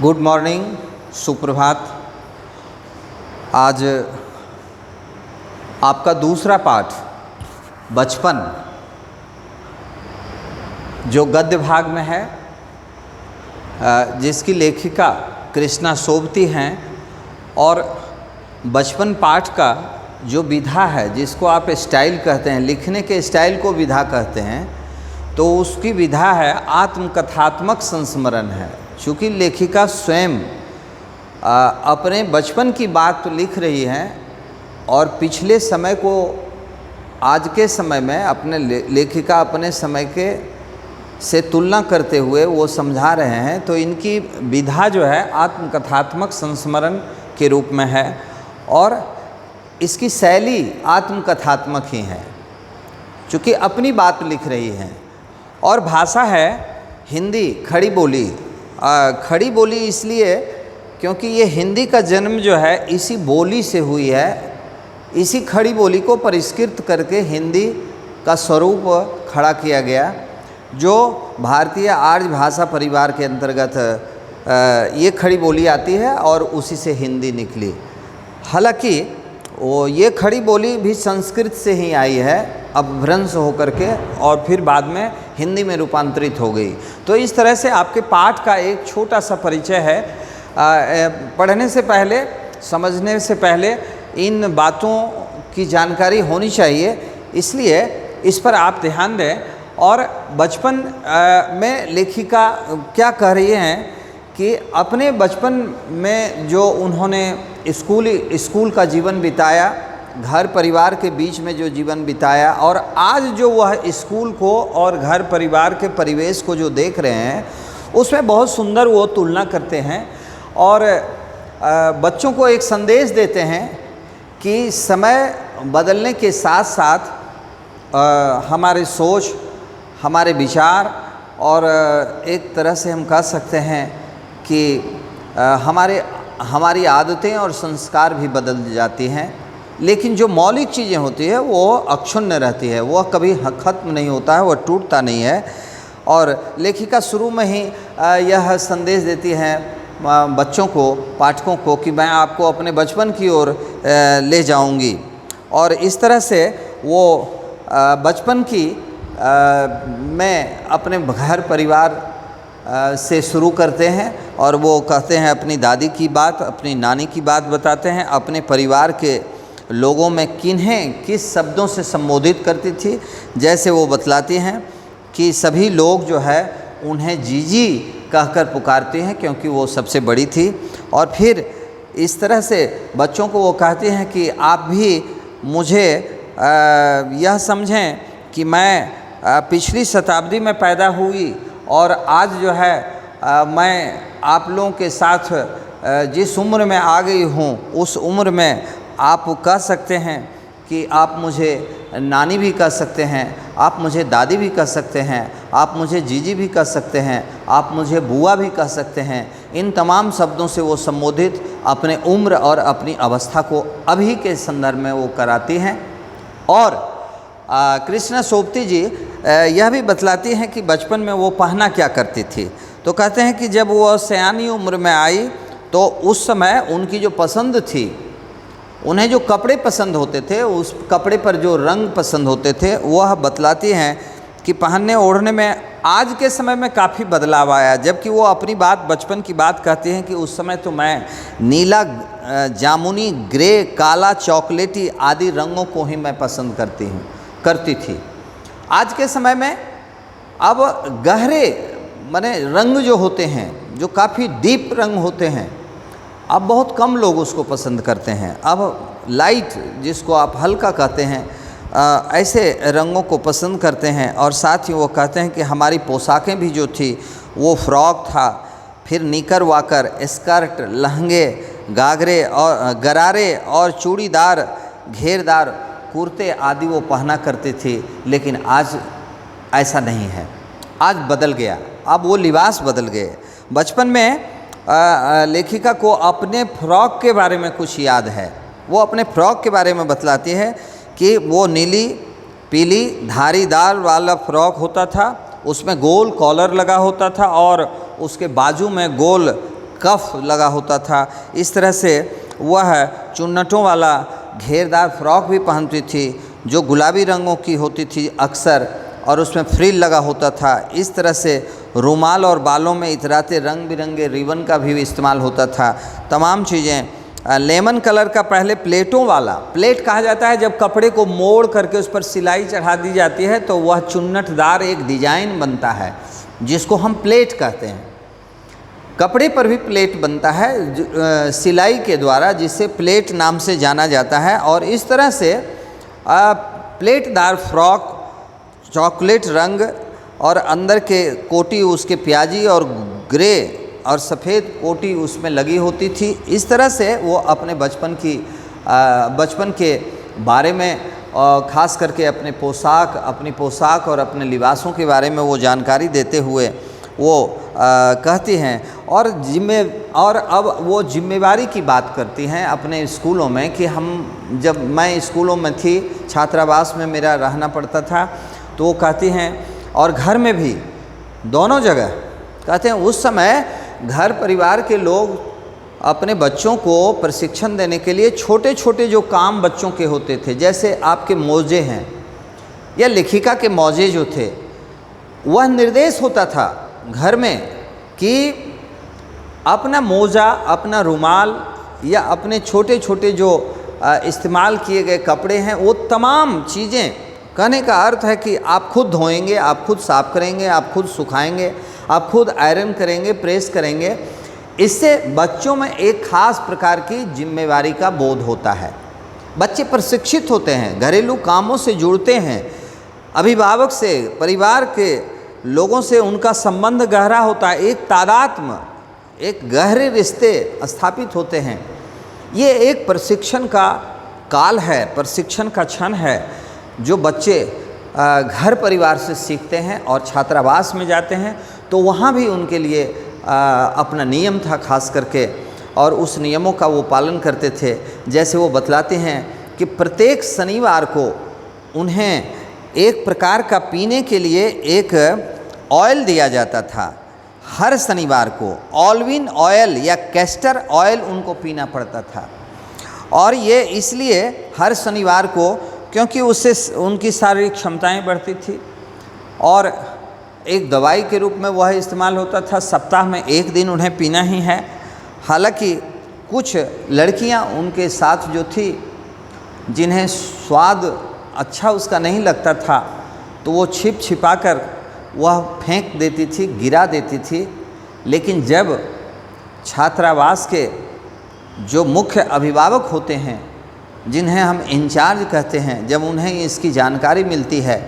Good morning, सुप्रभात। आज आपका दूसरा पाठ बचपन जो गद्य भाग में है, जिसकी लेखिका कृष्णा सोबती हैं, और बचपन पाठ का जो विधा है, जिसको आप स्टाइल कहते हैं, लिखने के स्टाइल को विधा कहते हैं, तो उसकी विधा है आत्मकथात्मक संस्मरण है। चूँकि लेखिका स्वयं अपने बचपन की बात लिख रही हैं और पिछले समय को आज के समय में अपने लेखिका अपने समय के से तुलना करते हुए वो समझा रहे हैं, तो इनकी विधा जो है आत्मकथात्मक संस्मरण के रूप में है और इसकी शैली आत्मकथात्मक ही है, चूँकि अपनी बात लिख रही हैं। और भाषा है हिंदी, खड़ी बोली। खड़ी बोली इसलिए क्योंकि ये हिंदी का जन्म जो है इसी बोली से हुई है। इसी खड़ी बोली को परिष्कृत करके हिंदी का स्वरूप खड़ा किया गया, जो भारतीय आर्य भाषा परिवार के अंतर्गत ये खड़ी बोली आती है और उसी से हिंदी निकली। हालांकि वो ये खड़ी बोली भी संस्कृत से ही आई है, अपभ्रंश होकर के, और फिर बाद में हिंदी में रूपांतरित हो गई। तो इस तरह से आपके पाठ का एक छोटा सा परिचय है। पढ़ने से पहले, समझने से पहले इन बातों की जानकारी होनी चाहिए, इसलिए इस पर आप ध्यान दें। और बचपन में लेखिका क्या कह रही हैं कि अपने बचपन में जो उन्होंने स्कूल का जीवन बिताया, घर परिवार के बीच में जो जीवन बिताया, और आज जो वह स्कूल को और घर परिवार के परिवेश को जो देख रहे हैं, उसमें बहुत सुंदर वो तुलना करते हैं और बच्चों को एक संदेश देते हैं कि समय बदलने के साथ साथ हमारी सोच, हमारे विचार और एक तरह से हम कह सकते हैं कि हमारी आदतें और संस्कार भी बदल जाती हैं, लेकिन जो मौलिक चीज़ें होती है वो अक्षुण्ण रहती है, वह कभी ख़त्म नहीं होता है, वह टूटता नहीं है। और लेखिका शुरू में ही यह संदेश देती हैं बच्चों को, पाठकों को, कि मैं आपको अपने बचपन की ओर ले जाऊंगी। और इस तरह से वो बचपन की में अपने घर परिवार से शुरू करते हैं और वो कहते हैं अपनी दादी की बात, अपनी नानी की बात बताते हैं, अपने परिवार के लोगों में किन्हें किस शब्दों से संबोधित करती थी। जैसे वो बतलाती हैं कि सभी लोग जो है उन्हें जीजी कहकर पुकारते हैं क्योंकि वो सबसे बड़ी थी। और फिर इस तरह से बच्चों को वो कहते हैं कि आप भी मुझे यह समझें कि मैं पिछली शताब्दी में पैदा हुई और आज जो है मैं आप लोगों के साथ जिस उम्र में आ गई हूँ, उस उम्र में आप कह सकते हैं कि आप मुझे नानी भी कह सकते हैं, आप मुझे दादी भी कह सकते हैं, आप मुझे जीजी भी कह सकते हैं, आप मुझे बुआ भी कह सकते हैं। इन तमाम शब्दों से वो संबोधित अपने उम्र और अपनी अवस्था को अभी के संदर्भ में वो कराती हैं। और कृष्णा सोबती जी यह भी बतलाती हैं कि बचपन में वो पहना क्या करती थी। तो कहते हैं कि जब वो सयानी उम्र में आई तो उस समय उनकी जो पसंद थी, उन्हें जो कपड़े पसंद होते थे, उस कपड़े पर जो रंग पसंद होते थे, वह बतलाती हैं कि पहनने ओढ़ने में आज के समय में काफ़ी बदलाव आया। जबकि वो अपनी बात, बचपन की बात कहती हैं कि उस समय तो मैं नीला, जामुनी, ग्रे, काला, चॉकलेटी आदि रंगों को ही मैं पसंद करती थी। आज के समय में अब गहरे माने रंग जो होते हैं, जो काफ़ी डीप रंग होते हैं, अब बहुत कम लोग उसको पसंद करते हैं। अब लाइट, जिसको आप हल्का कहते हैं, ऐसे रंगों को पसंद करते हैं। और साथ ही वो कहते हैं कि हमारी पोशाकें भी जो थी वो फ्रॉक था, फिर निकर वाकर, स्कर्ट, लहंगे, गागरे और गरारे और चूड़ीदार, घेरदार कुर्ते आदि वो पहना करते थे। लेकिन आज ऐसा नहीं है, आज बदल गया, अब वो लिबास बदल गए। बचपन में लेखिका को अपने फ्रॉक के बारे में कुछ याद है। वो अपने फ्रॉक के बारे में बतलाती है कि वो नीली पीली धारीदार वाला फ्रॉक होता था, उसमें गोल कॉलर लगा होता था और उसके बाजू में गोल कफ लगा होता था। इस तरह से वह चुन्नटों वाला घेरदार फ्रॉक भी पहनती थी जो गुलाबी रंगों की होती थी अक्सर, और उसमें फ्रिल लगा होता था। इस तरह से रुमाल और बालों में इतराते रंग बिरंगे रिबन का भी इस्तेमाल होता था। तमाम चीज़ें लेमन कलर का, पहले प्लेटों वाला, प्लेट कहा जाता है जब कपड़े को मोड़ करके उस पर सिलाई चढ़ा दी जाती है तो वह चुन्नटदार एक डिजाइन बनता है जिसको हम प्लेट कहते हैं। कपड़े पर भी प्लेट बनता है सिलाई के द्वारा, जिसे प्लेट नाम से जाना जाता है। और इस तरह से प्लेटदार फ्रॉक चॉकलेट रंग और अंदर के कोटी उसके प्याजी और ग्रे और सफ़ेद कोटी उसमें लगी होती थी। इस तरह से वो अपने बचपन के बारे में ख़ास करके अपनी पोशाक और अपने लिबासों के बारे में वो जानकारी देते हुए वो कहती हैं। और अब वो जिम्मेवारी की बात करती हैं अपने स्कूलों में कि जब मैं स्कूलों में थी, छात्रावास में मेरा रहना पड़ता था, तो वो कहती हैं, और घर में भी, दोनों जगह कहते हैं, उस समय घर परिवार के लोग अपने बच्चों को प्रशिक्षण देने के लिए छोटे छोटे जो काम बच्चों के होते थे, जैसे आपके मोजे हैं या लेखिका के मोजे जो थे, वह निर्देश होता था घर में कि अपना मोजा, अपना रुमाल या अपने छोटे छोटे जो इस्तेमाल किए गए कपड़े हैं, वो तमाम चीज़ें, कहने का अर्थ है कि आप खुद धोएंगे, आप खुद साफ़ करेंगे, आप खुद सुखाएंगे, आप खुद आयरन करेंगे, प्रेस करेंगे। इससे बच्चों में एक ख़ास प्रकार की जिम्मेवारी का बोध होता है। बच्चे प्रशिक्षित होते हैं, घरेलू कामों से जुड़ते हैं, अभिभावक से, परिवार के लोगों से उनका संबंध गहरा होता है, एक तादात्म्य, एक गहरे रिश्ते स्थापित होते हैं। ये एक प्रशिक्षण का काल है, प्रशिक्षण का क्षण है जो बच्चे घर परिवार से सीखते हैं और छात्रावास में जाते हैं तो वहाँ भी उनके लिए अपना नियम था खास करके, और उस नियमों का वो पालन करते थे। जैसे वो बतलाते हैं कि प्रत्येक शनिवार को उन्हें एक प्रकार का पीने के लिए एक ऑयल दिया जाता था। हर शनिवार को ऑलिव ऑयल या कैस्टर ऑयल उनको पीना पड़ता था, और ये इसलिए हर शनिवार को क्योंकि उससे उनकी शारीरिक क्षमताएं बढ़ती थी और एक दवाई के रूप में वह इस्तेमाल होता था। सप्ताह में एक दिन उन्हें पीना ही है। हालांकि कुछ लड़कियां उनके साथ जो थी, जिन्हें स्वाद अच्छा उसका नहीं लगता था, तो वो छिपा कर वह फेंक देती थी, गिरा देती थी। लेकिन जब छात्रावास के जो मुख्य अभिभावक होते हैं, जिन्हें हम इंचार्ज कहते हैं, जब उन्हें इसकी जानकारी मिलती है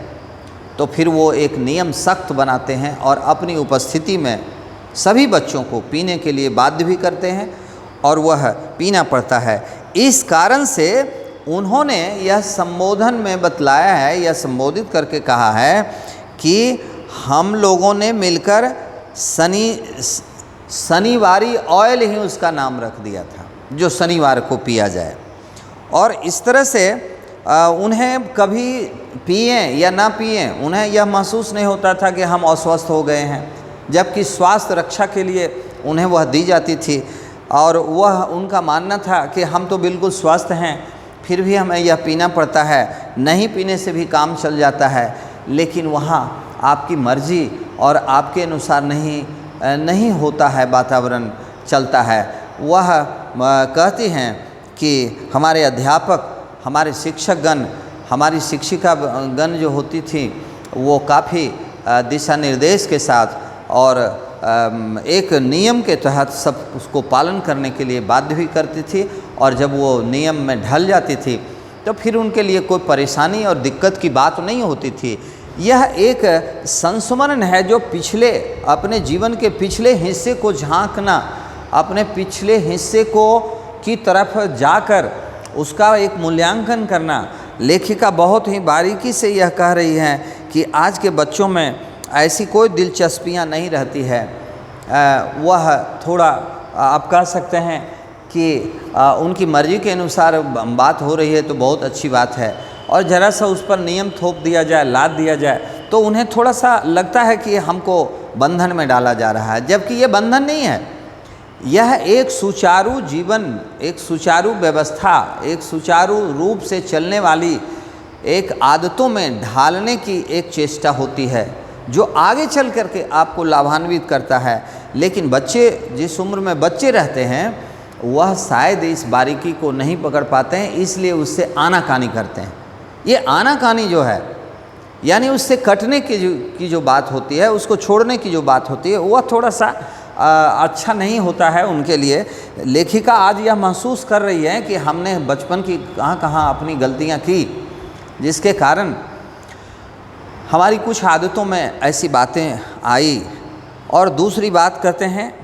तो फिर वो एक नियम सख्त बनाते हैं और अपनी उपस्थिति में सभी बच्चों को पीने के लिए बाध्य भी करते हैं और वह पीना पड़ता है। इस कारण से उन्होंने यह संबोधन में बतलाया है, यह संबोधित करके कहा है कि हम लोगों ने मिलकर शनिवारी ऑयल ही उसका नाम रख दिया था, जो शनिवार को पिया जाए। और इस तरह से उन्हें कभी पिएं या ना पिएं, उन्हें यह महसूस नहीं होता था कि हम अस्वस्थ हो गए हैं, जबकि स्वास्थ्य रक्षा के लिए उन्हें वह दी जाती थी। और वह उनका मानना था कि हम तो बिल्कुल स्वस्थ हैं, फिर भी हमें यह पीना पड़ता है, नहीं पीने से भी काम चल जाता है। लेकिन वहाँ आपकी मर्जी और आपके अनुसार नहीं होता है, वातावरण चलता है। वह कहती हैं कि हमारे अध्यापक, हमारे शिक्षकगण, हमारी शिक्षिकागण जो होती थी, वो काफ़ी दिशा निर्देश के साथ और एक नियम के तहत सब उसको पालन करने के लिए बाध्य भी करती थी। और जब वो नियम में ढल जाती थी तो फिर उनके लिए कोई परेशानी और दिक्कत की बात नहीं होती थी। यह एक संस्मरण है जो अपने जीवन के पिछले हिस्से को झांकना, अपने पिछले हिस्से की तरफ जाकर उसका एक मूल्यांकन करना। लेखिका बहुत ही बारीकी से यह कह रही है कि आज के बच्चों में ऐसी कोई दिलचस्पियां नहीं रहती है। वह थोड़ा आप कह सकते हैं कि उनकी मर्ज़ी के अनुसार बात हो रही है तो बहुत अच्छी बात है, और ज़रा सा उस पर नियम थोप दिया जाए, लाद दिया जाए तो उन्हें थोड़ा सा लगता है कि हमको बंधन में डाला जा रहा है, जबकि ये बंधन नहीं है। यह एक सुचारू जीवन, एक सुचारू व्यवस्था, एक सुचारू रूप से चलने वाली एक आदतों में ढालने की एक चेष्टा होती है जो आगे चल करके आपको लाभान्वित करता है। लेकिन बच्चे, जिस उम्र में बच्चे रहते हैं, वह शायद इस बारीकी को नहीं पकड़ पाते हैं, इसलिए उससे आनाकानी करते हैं। ये आनाकानी जो है, यानी उससे कटने की जो बात होती है, उसको छोड़ने की जो बात होती है, वह थोड़ा सा अच्छा नहीं होता है उनके लिए। लेखिका आज यह महसूस कर रही है कि हमने बचपन की कहाँ कहाँ अपनी गलतियाँ की, जिसके कारण हमारी कुछ आदतों में ऐसी बातें आई। और दूसरी बात करते हैं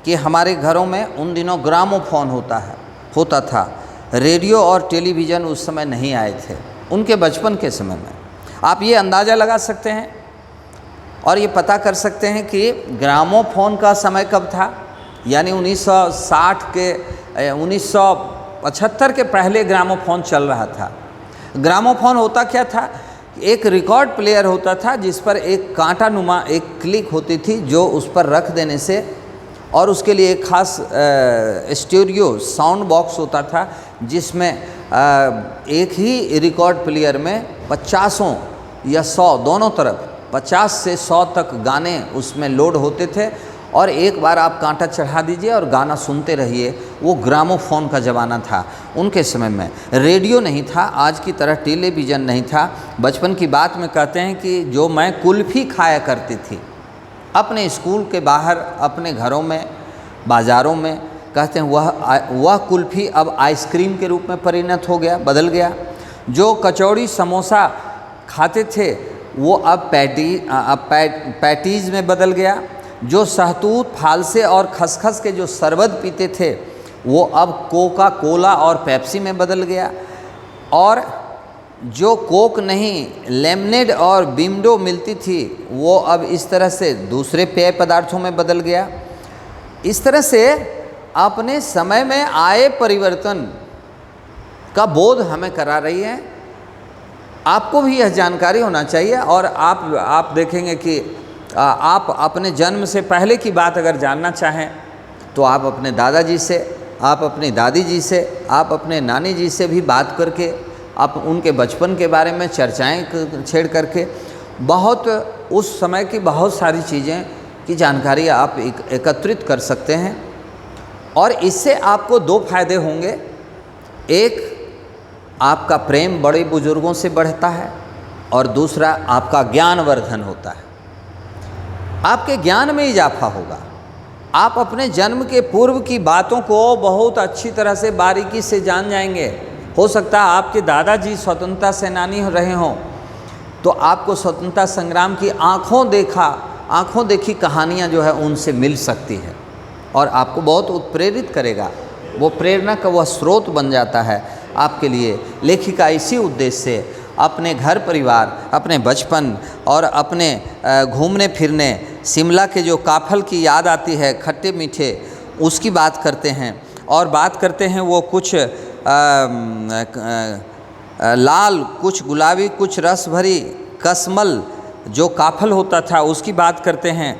कि हमारे घरों में उन दिनों ग्रामोफोन होता था। रेडियो और टेलीविज़न उस समय नहीं आए थे, उनके बचपन के समय में। आप ये अंदाज़ा लगा सकते हैं और ये पता कर सकते हैं कि ग्रामोफोन का समय कब था, यानी 1960 के 1975 के पहले ग्रामोफोन चल रहा था। ग्रामोफोन होता क्या था? एक रिकॉर्ड प्लेयर होता था जिस पर एक कांटा नुमा एक क्लिक होती थी, जो उस पर रख देने से, और उसके लिए एक खास स्टूडियो साउंड बॉक्स होता था जिसमें एक ही रिकॉर्ड प्लेयर में 50 या 100 दोनों तरफ 50 से 100 तक गाने उसमें लोड होते थे, और एक बार आप कांटा चढ़ा दीजिए और गाना सुनते रहिए। वो ग्रामोफोन का ज़माना था उनके समय में। रेडियो नहीं था, आज की तरह टेलीविज़न नहीं था। बचपन की बात में कहते हैं कि जो मैं कुल्फ़ी खाया करती थी अपने स्कूल के बाहर, अपने घरों में, बाज़ारों में, कहते हैं वह कुल्फ़ी अब आइसक्रीम के रूप में परिणत हो गया, बदल गया। जो कचौड़ी समोसा खाते थे वो अब पैटीज़ में बदल गया। जो सहतूत, फालसे और खसखस के जो शरबत पीते थे वो अब कोका कोला और पेप्सी में बदल गया। और जो कोक नहीं, लेमनेड और बिमडो मिलती थी, वो अब इस तरह से दूसरे पेय पदार्थों में बदल गया। इस तरह से अपने समय में आए परिवर्तन का बोध हमें करा रही है। आपको भी यह जानकारी होना चाहिए। और आप देखेंगे कि आप अपने जन्म से पहले की बात अगर जानना चाहें तो आप अपने दादाजी से, आप अपनी दादी जी से, आप अपने नानी जी से भी बात करके, आप उनके बचपन के बारे में चर्चाएं छेड़ करके बहुत उस समय की बहुत सारी चीज़ें की जानकारी आप एकत्रित कर सकते हैं। और इससे आपको 2 फायदे होंगे। एक, आपका प्रेम बड़े बुजुर्गों से बढ़ता है, और दूसरा, आपका ज्ञानवर्धन होता है। आपके ज्ञान में इजाफा होगा। आप अपने जन्म के पूर्व की बातों को बहुत अच्छी तरह से बारीकी से जान जाएंगे। हो सकता है आपके दादाजी स्वतंत्रता सेनानी रहे हों, तो आपको स्वतंत्रता संग्राम की आँखों देखी कहानियाँ जो है उनसे मिल सकती है, और आपको बहुत उत्प्रेरित करेगा। वो प्रेरणा का वह स्रोत बन जाता है आपके लिए। लेखिका इसी उद्देश्य से अपने घर परिवार, अपने बचपन और अपने घूमने फिरने, शिमला के जो काफल की याद आती है खट्टे मीठे, उसकी बात करते हैं। और बात करते हैं वो कुछ लाल, कुछ गुलाबी, कुछ रस भरी कसमल जो काफल होता था उसकी बात करते हैं।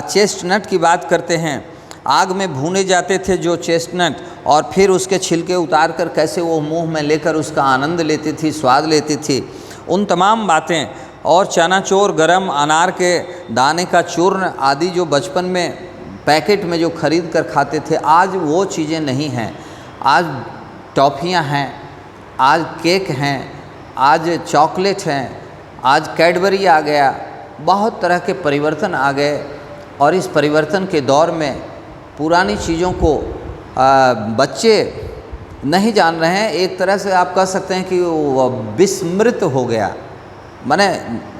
चेस्टनट की बात करते हैं। आग में भूने जाते थे जो चेस्टनट, और फिर उसके छिलके उतार कर कैसे वो मुंह में लेकर उसका आनंद लेती थी, स्वाद लेती थी, उन तमाम बातें। और चनाचोर, गरम अनार के दाने का चूर्ण आदि जो बचपन में पैकेट में जो खरीद कर खाते थे, आज वो चीज़ें नहीं हैं। आज टॉफ़ियाँ हैं, आज केक हैं, आज चॉकलेट हैं, आज कैडबरी आ गया, बहुत तरह के परिवर्तन आ गए। और इस परिवर्तन के दौर में पुरानी चीज़ों को बच्चे नहीं जान रहे हैं। एक तरह से आप कह सकते हैं कि वो विस्मृत हो गया, माने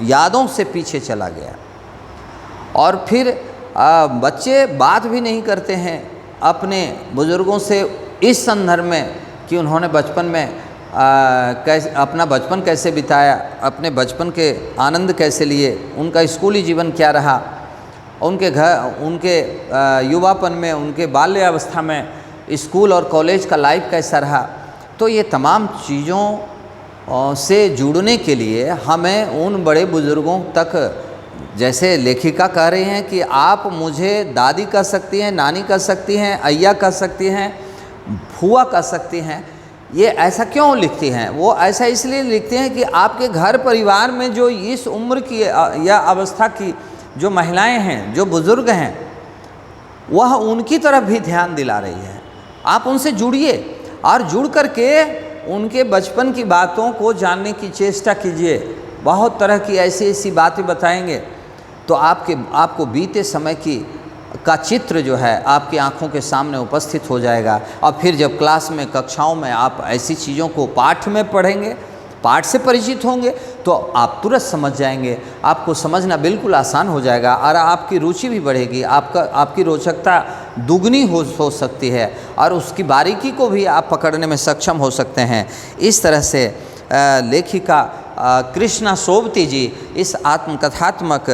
यादों से पीछे चला गया। और फिर बच्चे बात भी नहीं करते हैं अपने बुज़ुर्गों से इस संदर्भ में कि उन्होंने बचपन में कैसे अपना बचपन कैसे बिताया, अपने बचपन के आनंद कैसे लिए, उनका स्कूली जीवन क्या रहा, उनके घर, उनके युवापन में, उनके बाल्यावस्था में स्कूल और कॉलेज का लाइफ कैसा रहा। तो ये तमाम चीज़ों से जुड़ने के लिए हमें उन बड़े बुज़ुर्गों तक जैसे लेखिका कह रही हैं कि आप मुझे दादी कह सकती हैं, नानी कह सकती हैं, अय्या कह सकती हैं, फूआ कह सकती हैं। ये ऐसा क्यों लिखती हैं? वो ऐसा इसलिए लिखती हैं कि आपके घर परिवार में जो इस उम्र की या अवस्था की जो महिलाएं हैं, जो बुज़ुर्ग हैं, वह उनकी तरफ भी ध्यान दिला रही है। आप उनसे जुड़िए और जुड़ कर के उनके बचपन की बातों को जानने की चेष्टा कीजिए। बहुत तरह की ऐसी ऐसी बातें बताएंगे तो आपको बीते समय का चित्र जो है आपकी आंखों के सामने उपस्थित हो जाएगा। और फिर जब क्लास में, कक्षाओं में आप ऐसी चीज़ों को पाठ में पढ़ेंगे, पाठ से परिचित होंगे, तो आप तुरंत समझ जाएंगे। आपको समझना बिल्कुल आसान हो जाएगा और आपकी रुचि भी बढ़ेगी, आपकी रोचकता दुगनी हो सकती है और उसकी बारीकी को भी आप पकड़ने में सक्षम हो सकते हैं। इस तरह से लेखिका कृष्णा सोबती जी इस आत्मकथात्मक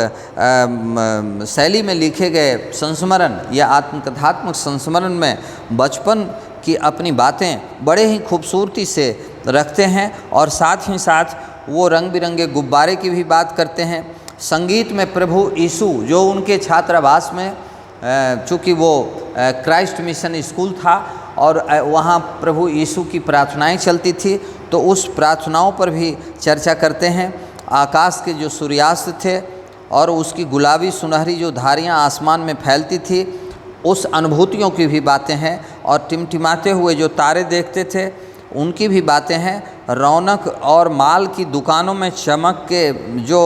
शैली में लिखे गए संस्मरण या आत्मकथात्मक संस्मरण में बचपन की अपनी बातें बड़े ही खूबसूरती से रखते हैं और साथ ही साथ वो रंग बिरंगे गुब्बारे की भी बात करते हैं। संगीत में प्रभु यीशु, जो उनके छात्रावास में, चूँकि वो क्राइस्ट मिशन स्कूल था और वहाँ प्रभु यीशु की प्रार्थनाएं चलती थी, तो उस प्रार्थनाओं पर भी चर्चा करते हैं। आकाश के जो सूर्यास्त थे और उसकी गुलाबी सुनहरी जो धारियाँ आसमान में फैलती थी, उस अनुभूतियों की भी बातें हैं। और टिमटिमाते हुए जो तारे देखते थे उनकी भी बातें हैं। रौनक और माल की दुकानों में चमक के जो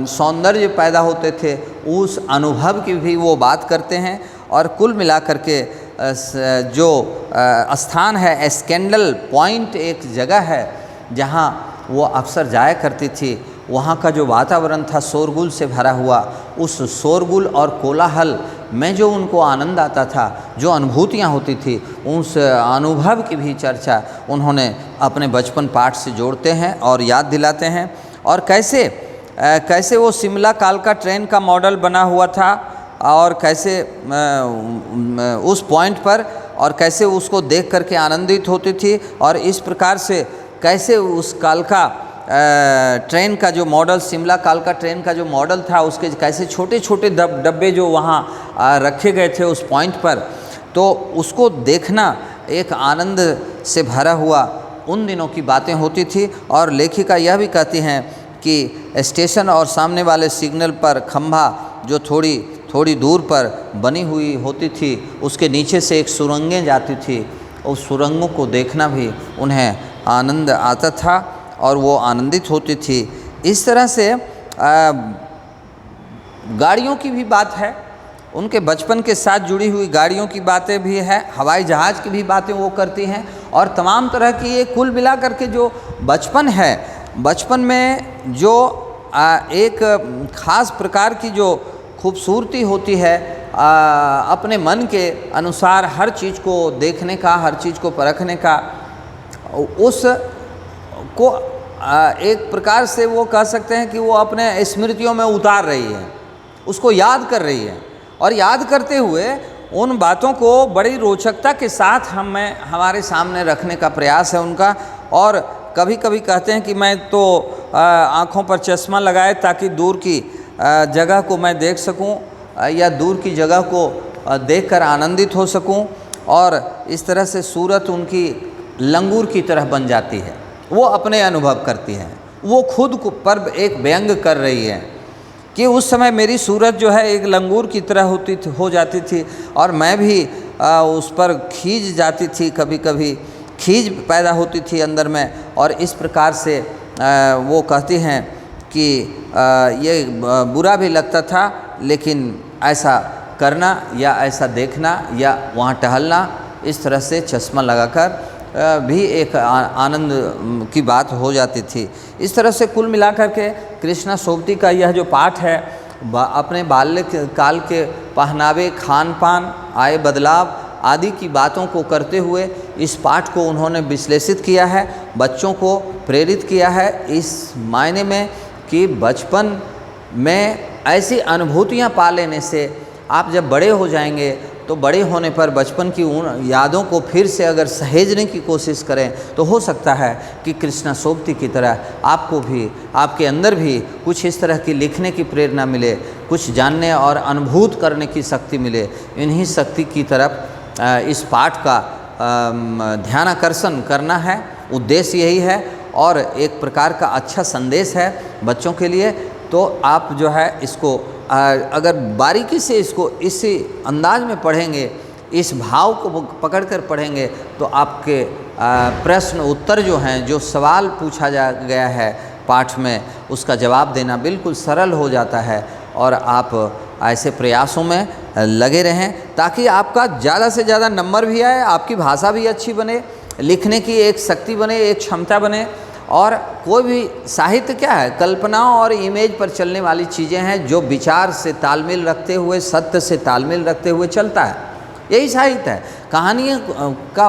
सौंदर्य पैदा होते थे, उस अनुभव की भी वो बात करते हैं। और कुल मिलाकर के जो स्थान है, स्कैंडल पॉइंट एक जगह है जहाँ वो अक्सर जाया करती थी, वहाँ का जो वातावरण था शोरगुल से भरा हुआ, उस शोरगुल और कोलाहल में जो उनको आनंद आता था, जो अनुभूतियाँ होती थी, उस अनुभव की भी चर्चा उन्होंने अपने बचपन पाठ से जोड़ते हैं और याद दिलाते हैं। और कैसे वो शिमला कालका ट्रेन का मॉडल बना हुआ था और कैसे उस पॉइंट पर और कैसे उसको देख करके आनंदित होती थी। और इस प्रकार से कैसे उस कालका ट्रेन का जो मॉडल, शिमला कालका ट्रेन का जो मॉडल था, उसके कैसे छोटे छोटे डब्बे जो वहाँ रखे गए थे उस पॉइंट पर, तो उसको देखना एक आनंद से भरा हुआ उन दिनों की बातें होती थी। और लेखिका यह भी कहती हैं कि स्टेशन और सामने वाले सिग्नल पर खंभा जो थोड़ी दूर पर बनी हुई होती थी, उसके नीचे से एक सुरंगें जाती थी, उस सुरंगों को देखना भी उन्हें आनंद आता था और वो आनंदित होती थी। इस तरह से गाड़ियों की भी बात है, उनके बचपन के साथ जुड़ी हुई गाड़ियों की बातें भी है, हवाई जहाज़ की भी बातें वो करती हैं। और तमाम तरह की ये कुल मिला करके जो बचपन है, बचपन में जो एक ख़ास प्रकार की जो खूबसूरती होती है, अपने मन के अनुसार हर चीज़ को देखने का, हर चीज़ को परखने का, उस को एक प्रकार से वो कह सकते हैं कि वो अपने स्मृतियों में उतार रही है, उसको याद कर रही है। और याद करते हुए उन बातों को बड़ी रोचकता के साथ हमारे सामने रखने का प्रयास है उनका। और कभी कभी कहते हैं कि मैं तो आँखों पर चश्मा लगाए ताकि दूर की जगह को मैं देख सकूं या दूर की जगह को देखकर आनंदित हो सकूं। और इस तरह से सूरत उनकी लंगूर की तरह बन जाती है, वो अपने अनुभव करती हैं, वो खुद पर एक व्यंग कर रही है कि उस समय मेरी सूरत जो है एक लंगूर की तरह हो जाती थी और मैं भी उस पर खींच जाती थी, कभी कभी खींच पैदा होती थी अंदर में। और इस प्रकार से वो कहती हैं कि ये बुरा भी लगता था, लेकिन ऐसा करना या ऐसा देखना या वहाँ टहलना, इस तरह से चश्मा लगाकर भी एक आनंद की बात हो जाती थी। इस तरह से कुल मिलाकर के कृष्णा सोबती का यह जो पाठ है, अपने बाल्य काल के पहनावे, खान पान, आए बदलाव आदि की बातों को करते हुए इस पाठ को उन्होंने विश्लेषित किया है, बच्चों को प्रेरित किया है इस मायने में कि बचपन में ऐसी अनुभूतियाँ पा लेने से आप जब बड़े हो जाएंगे तो बड़े होने पर बचपन की उन यादों को फिर से अगर सहेजने की कोशिश करें तो हो सकता है कि कृष्णा सोबती की तरह आपको भी, आपके अंदर भी कुछ इस तरह की लिखने की प्रेरणा मिले, कुछ जानने और अनुभूत करने की शक्ति मिले। इन्हीं शक्ति की तरफ इस पाठ का ध्यानाकर्षण करना है, उद्देश्य यही है और एक प्रकार का अच्छा संदेश है बच्चों के लिए। तो आप जो है इसको अगर बारीकी से इसको इसी अंदाज में पढ़ेंगे, इस भाव को पकड़कर पढ़ेंगे तो आपके प्रश्न उत्तर जो हैं, जो सवाल पूछा गया है पाठ में, उसका जवाब देना बिल्कुल सरल हो जाता है। और आप ऐसे प्रयासों में लगे रहें ताकि आपका ज़्यादा से ज़्यादा नंबर भी आए, आपकी भाषा भी अच्छी बने, लिखने की एक शक्ति बने, एक क्षमता बने। और कोई भी साहित्य क्या है, कल्पनाओं और इमेज पर चलने वाली चीज़ें हैं जो विचार से तालमेल रखते हुए, सत्य से तालमेल रखते हुए चलता है, यही साहित्य है। कहानियों का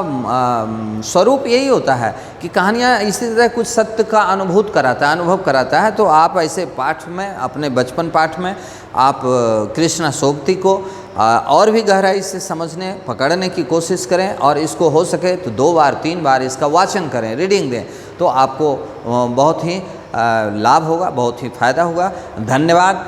स्वरूप यही होता है कि कहानियाँ इसी तरह कुछ सत्य का अनुभूत कराता है, अनुभव कराता है। तो आप ऐसे पाठ में, अपने बचपन पाठ में आप कृष्णा सोबती को और भी गहराई से समझने, पकड़ने की कोशिश करें और इसको हो सके तो 2 बार 3 बार इसका वाचन करें, रीडिंग दें, तो आपको बहुत ही लाभ होगा, बहुत ही फ़ायदा होगा। धन्यवाद।